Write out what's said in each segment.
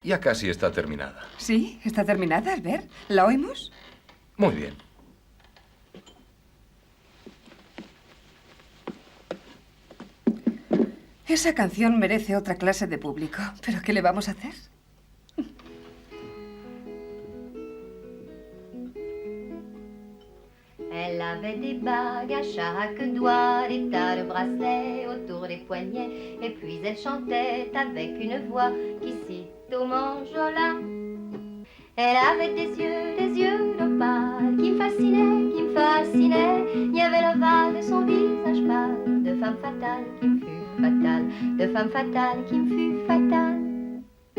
Ya casi está terminada. Sí, está terminada, Albert. ¿La oímos? Muy bien. Esa canción merece otra clase de público. ¿Pero qué le vamos a hacer? Elle avait des bagues à chaque doigt, des tas de bracelets autour des poignets, et puis elle chantait avec une voix qui sitôt m'enjola. Elle avait des yeux d'opale qui me fascinaient, qui me fascinaient. Il y avait l'ovale de son visage pâle, de femme fatale qui me fut fatale, de femme fatale qui me fut fatale.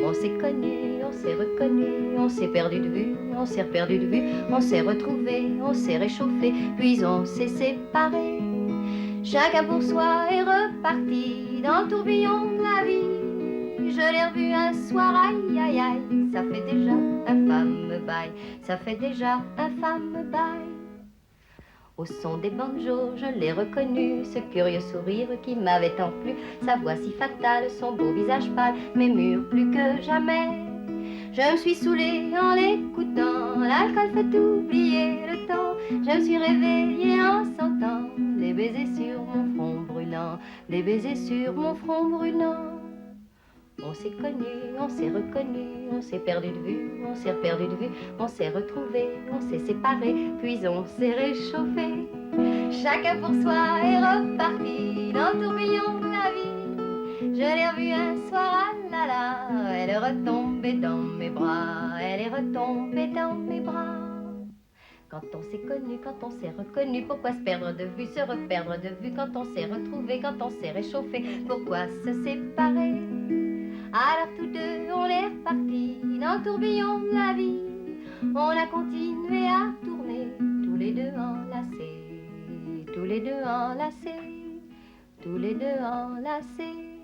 On s'est connus, on s'est reconnus, on s'est perdu de vue, on s'est perdu de vue, on s'est retrouvés, on s'est réchauffés, puis on s'est séparés. Chacun pour soi est reparti dans le tourbillon de la vie. Je l'ai revu un soir, aïe aïe aïe, ça fait déjà un fameux bail, ça fait déjà un fameux bail. Au son des banjos, je l'ai reconnu, ce curieux sourire qui m'avait tant plu, sa voix si fatale, son beau visage pâle, m'émure plus que jamais. Je me suis saoulée en l'écoutant, l'alcool fait oublier le temps. Je me suis réveillée en sentant des baisers sur mon front brûlant, des baisers sur mon front brûlant. On s'est connus, on s'est reconnus, on s'est perdu de vue, on s'est perdu de vue, on s'est retrouvés, on s'est séparés, puis on s'est réchauffés. Chacun pour soi est reparti dans le tourbillon de la vie. Je l'ai revue un soir, ah là là, elle est retombée dans mes bras, elle est retombée dans mes bras. Quand on s'est connu, quand on s'est reconnu, pourquoi se perdre de vue, se reperdre de vue, quand on s'est retrouvé, quand on s'est réchauffé, pourquoi se séparer? Alors tous deux, on est repartis dans le tourbillon de la vie. On a continué à tourner, tous les deux enlacés, tous les deux enlacés, tous les deux enlacés.